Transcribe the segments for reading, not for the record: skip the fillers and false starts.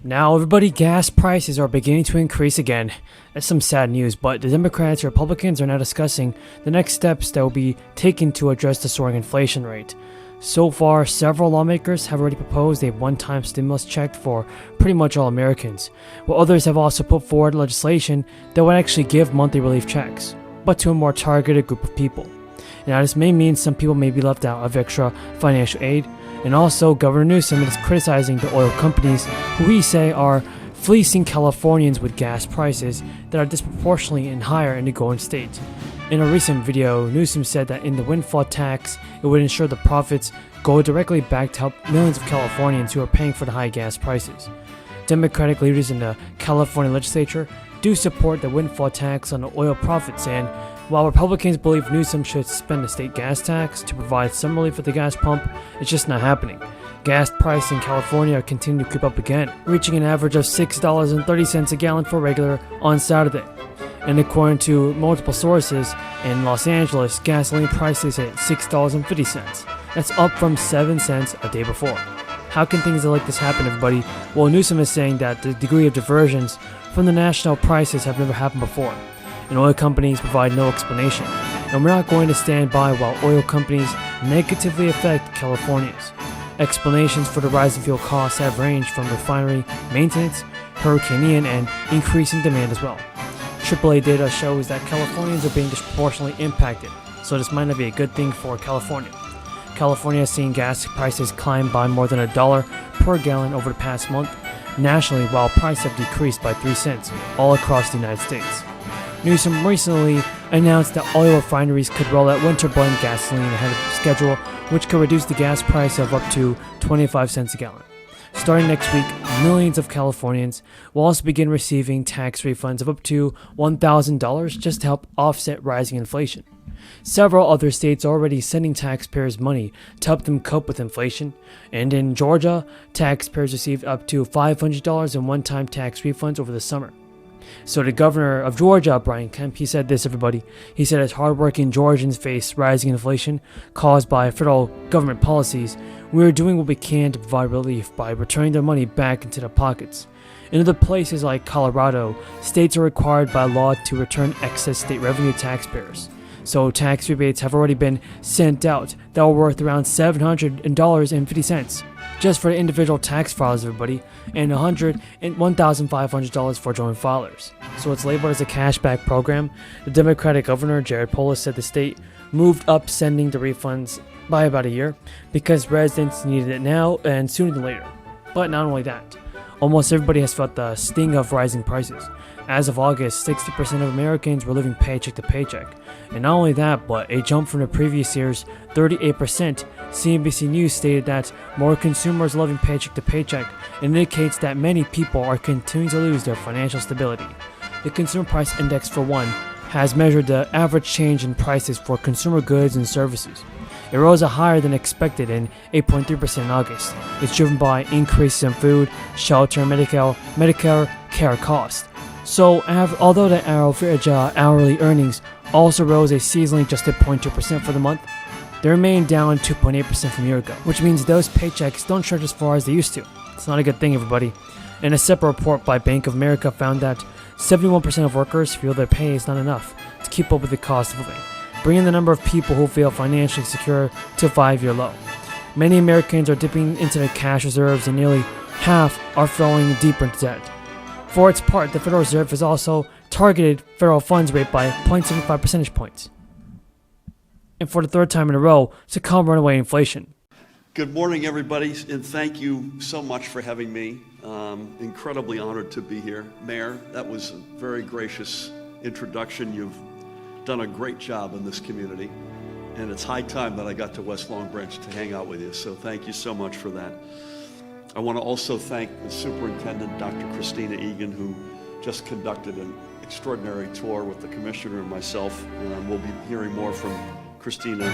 Now, everybody, gas prices are beginning to increase again. That's some sad news, but the Democrats and Republicans are now discussing the next steps that will be taken to address the soaring inflation rate. So far, several lawmakers have already proposed a one-time stimulus check for pretty much all Americans, while others have also put forward legislation that would actually give monthly relief checks, but to a more targeted group of people. Now, this may mean some people may be left out of extra financial aid, and also Governor Newsom is criticizing the oil companies who we say are fleecing Californians with gas prices that are disproportionately and higher in the Golden State. In a recent video, Newsom said that in the windfall tax, it would ensure the profits go directly back to help millions of Californians who are paying for the high gas prices. Democratic leaders in the California legislature do support the windfall tax on the oil profits, and while Republicans believe Newsom should suspend the state gas tax to provide some relief at the gas pump, it's just not happening. Gas prices in California continue to creep up again, reaching an average of $6.30 a gallon for regular on Saturday. And according to multiple sources, in Los Angeles, gasoline prices hit $6.50. That's up from 7 cents a day before. How can things like this happen, everybody? Well, Newsom is saying that the degree of diversions from the national prices have never happened before, and oil companies provide no explanation. And we're not going to stand by while oil companies negatively affect Californians. Explanations for the rise in fuel costs have ranged from refinery maintenance, Hurricane Ian, and increasing demand as well. AAA data shows that Californians are being disproportionately impacted, so this might not be a good thing for California. California has seen gas prices climb by more than $1 per gallon over the past month nationally, while prices have decreased by 3 cents all across the United States. Newsom recently announced that oil refineries could roll out winter blend gasoline ahead of schedule, which could reduce the gas price of up to 25 cents a gallon. Starting next week, millions of Californians will also begin receiving tax refunds of up to $1,000 just to help offset rising inflation. Several other states are already sending taxpayers money to help them cope with inflation, and in Georgia, taxpayers received up to $500 in one-time tax refunds over the summer. So the governor of Georgia, Brian Kemp, he said this, everybody. He said as hardworking Georgians face rising inflation caused by federal government policies, we are doing what we can to provide relief by returning their money back into their pockets. In other places like Colorado, states are required by law to return excess state revenue to taxpayers. So tax rebates have already been sent out that are worth around $700.50 just for the individual tax filers, everybody, and $1,500 for joint filers. So it's labeled as a cashback program. The Democratic governor, Jared Polis, said the state moved up sending the refunds by about a year because residents needed it now and sooner than later. But not only that, almost everybody has felt the sting of rising prices. As of August, 60% of Americans were living paycheck to paycheck. And not only that, but a jump from the previous year's 38%, CNBC News stated that more consumers are living paycheck to paycheck and indicates that many people are continuing to lose their financial stability. The Consumer Price Index, for one, has measured the average change in prices for consumer goods and services. It rose higher than expected in 8.3% in August. It's driven by increases in food, shelter, and Medicare care costs. So, although the average hourly earnings also rose a seasonally adjusted 0.2% for the month, they remain down 2.8% from a year ago, which means those paychecks don't stretch as far as they used to. It's not a good thing, everybody. And a separate report by Bank of America found that 71% of workers feel their pay is not enough to keep up with the cost of living, bringing the number of people who feel financially secure to a 5-year low. Many Americans are dipping into their cash reserves, and nearly half are falling deeper into debt. For its part, the Federal Reserve has also targeted federal funds rate by 0.75 percentage points. And for the third time in a row, to calm runaway inflation. Good morning, everybody, and thank you so much for having me. Incredibly honored to be here. Mayor, that was a very gracious introduction. You've done a great job in this community, and it's high time that I got to West Long Branch to hang out with you, so thank you so much for that. I want to also thank the Superintendent, Dr. Christina Egan, who just conducted an extraordinary tour with the Commissioner and myself. We'll be hearing more from Christina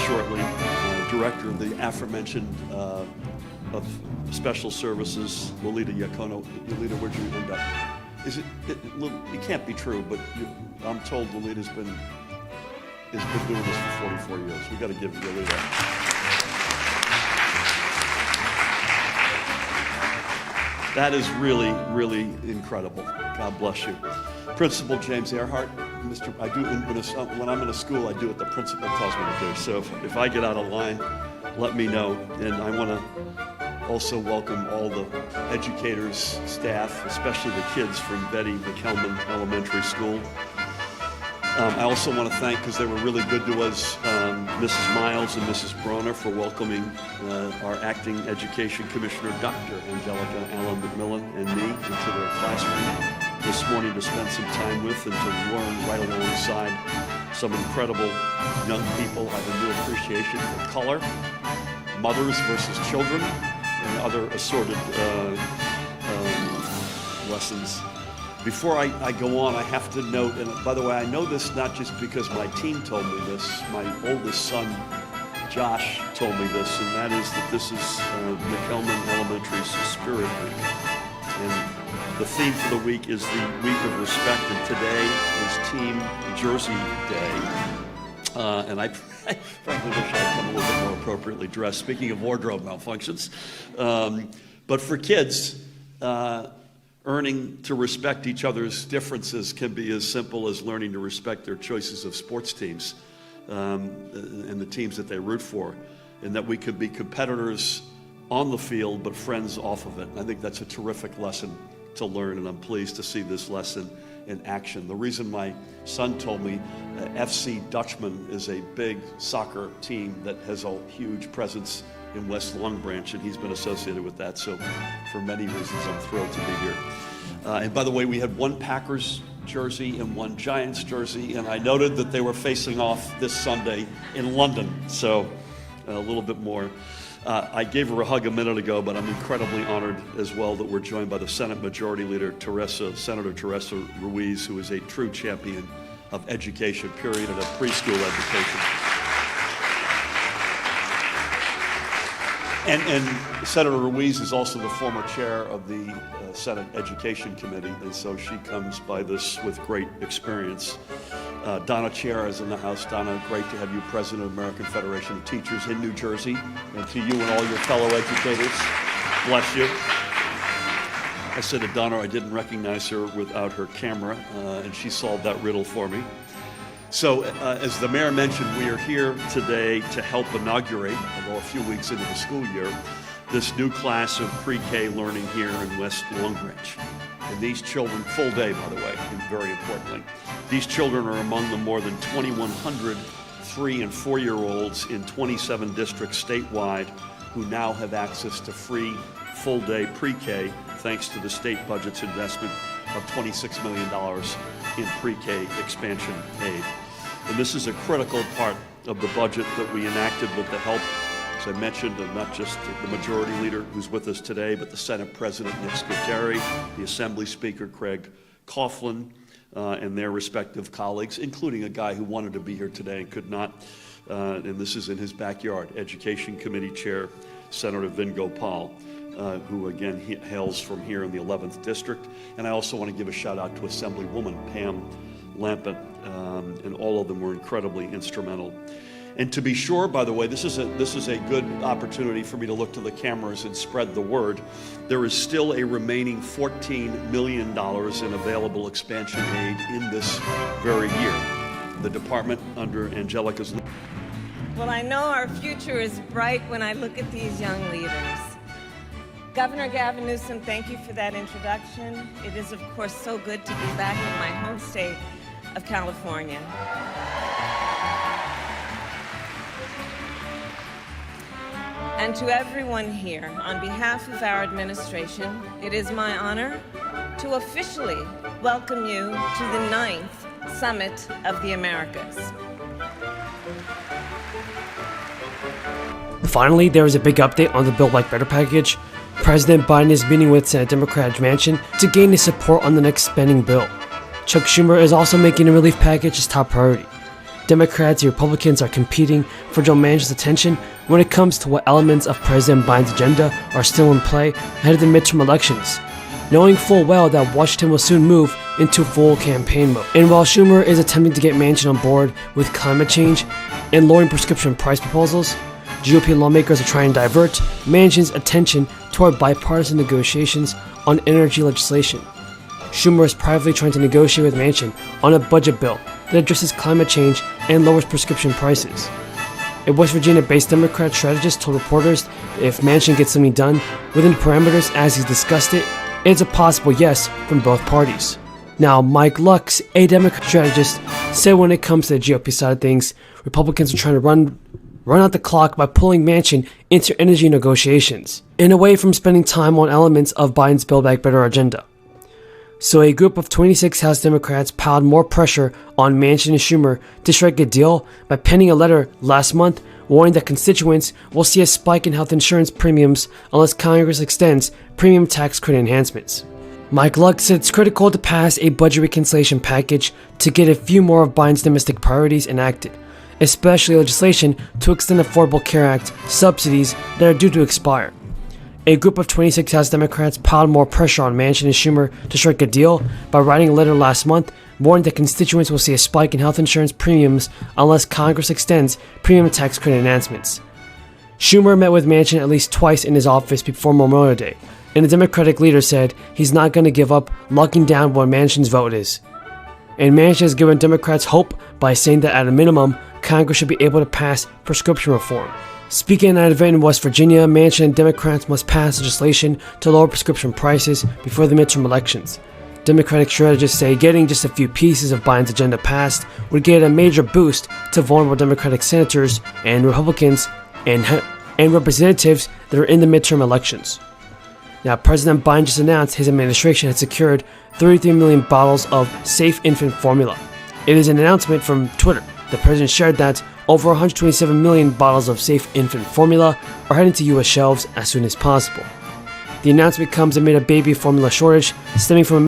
shortly. Director of the aforementioned of Special Services, Lolita Iacono. Lolita, where'd you end up? It can't be true, but I'm told Lolita's been doing this for 44 years. We got to give Lolita. That is really, really incredible. God bless you. Principal James Earhart, I do when I'm in a school, I do what the principal tells me to do. So if I get out of line, let me know. And I want to also welcome all the educators, staff, especially the kids from Betty McKelman Elementary School. I also want to thank, because they were really good to us, Mrs. Miles and Mrs. Broner for welcoming our acting education commissioner, Dr. Angelica Allen McMillan, and me into their classroom this morning to spend some time with and to learn right alongside some incredible young people. I have a new appreciation for color, mothers versus children, and other assorted lessons. Before I go on, I have to note, and by the way, I know this not just because my team told me this, my oldest son, Josh, told me this, and that is that this is McKelman Elementary's Spirit Week. And the theme for the week is the Week of Respect, and today is Team Jersey Day. And I frankly wish I'd come a little bit more appropriately dressed, speaking of wardrobe malfunctions. But for kids, earning to respect each other's differences can be as simple as learning to respect their choices of sports teams and the teams that they root for, and that we could be competitors on the field but friends off of it. And I think that's a terrific lesson to learn, and I'm pleased to see this lesson in action. The reason my son told me FC Dutchman is a big soccer team that has a huge presence in West Long Branch, and he's been associated with that. So for many reasons, I'm thrilled to be here. And by the way, we had one Packers jersey and one Giants jersey, and I noted that they were facing off this Sunday in London. So a little bit more. I gave her a hug a minute ago, but I'm incredibly honored as well that we're joined by the Senate Majority Leader, Senator Teresa Ruiz, who is a true champion of education, period, and of preschool education. And Senator Ruiz is also the former chair of the Senate Education Committee, and so she comes by this with great experience. Donna Chair is in the House. Donna, great to have you President of the American Federation of Teachers in New Jersey, and to you and all your fellow educators, bless you. I said to Donna I didn't recognize her without her camera, and she solved that riddle for me. So, as the mayor mentioned, we are here today to help inaugurate, although a few weeks into the school year, this new class of pre-K learning here in West Long Branch. And these children, full day, by the way, and very importantly, these children are among the more than 2,100 3- and 4-year-olds in 27 districts statewide who now have access to free full-day pre-K thanks to the state budget's investment of $26 million in pre-K expansion aid. And this is a critical part of the budget that we enacted with the help, as I mentioned, of not just the Majority Leader who's with us today, but the Senate President Nick Scuteri, the Assembly Speaker Craig Coughlin, and their respective colleagues, including a guy who wanted to be here today and could not, and this is in his backyard, Education Committee Chair Senator Vin Gopal, who again hails from here in the 11th District. And I also want to give a shout out to Assemblywoman Pam Lampett, and all of them were incredibly instrumental. And to be sure, by the way, this is a good opportunity for me to look to the cameras and spread the word. There is still a remaining $14 million in available expansion aid in this very year. The department under Angelica's. Well, I know our future is bright when I look at these young leaders. Governor Gavin Newsom, thank you for that introduction. It is, of course, so good to be back in my home state of California. And to everyone here, on behalf of our administration, it is my honor to officially welcome you to the 9th Summit of the Americas. Finally, there is a big update on the Build Back Better package. President Biden is meeting with Senate Democrats Manchin to gain his support on the next spending bill. Chuck Schumer is also making a relief package his top priority. Democrats and Republicans are competing for Joe Manchin's attention when it comes to what elements of President Biden's agenda are still in play ahead of the midterm elections, knowing full well that Washington will soon move into full campaign mode. And while Schumer is attempting to get Manchin on board with climate change and lowering prescription price proposals, GOP lawmakers are trying to divert Manchin's attention toward bipartisan negotiations on energy legislation. Schumer is privately trying to negotiate with Manchin on a budget bill that addresses climate change and lowers prescription prices. A West Virginia-based Democrat strategist told reporters that if Manchin gets something done within the parameters as he's discussed it, it's a possible yes from both parties. Now, Mike Lux, a Democrat strategist, said when it comes to the GOP side of things, Republicans are trying to run out the clock by pulling Manchin into energy negotiations, and away from spending time on elements of Biden's Build Back Better agenda. So a group of 26 House Democrats piled more pressure on Manchin and Schumer to strike a deal by penning a letter last month warning that constituents will see a spike in health insurance premiums unless Congress extends premium tax credit enhancements. Mike Lux said it's critical to pass a budget reconciliation package to get a few more of Biden's domestic priorities enacted, especially legislation to extend Affordable Care Act subsidies that are due to expire. A group of 26 House Democrats piled more pressure on Manchin and Schumer to strike a deal by writing a letter last month warning that constituents will see a spike in health insurance premiums unless Congress extends premium tax credit enhancements. Schumer met with Manchin at least twice in his office before Memorial Day, and the Democratic leader said he's not going to give up locking down what Manchin's vote is. And Manchin has given Democrats hope by saying that at a minimum, Congress should be able to pass prescription reform. Speaking at an event in West Virginia, Manchin and Democrats must pass legislation to lower prescription prices before the midterm elections. Democratic strategists say getting just a few pieces of Biden's agenda passed would get a major boost to vulnerable Democratic senators and Republicans and representatives that are in the midterm elections. Now, President Biden just announced his administration had secured 33 million bottles of safe infant formula. It is an announcement from Twitter. The president shared that over 127 million bottles of safe infant formula are heading to U.S. shelves as soon as possible. The announcement comes amid a baby formula shortage stemming from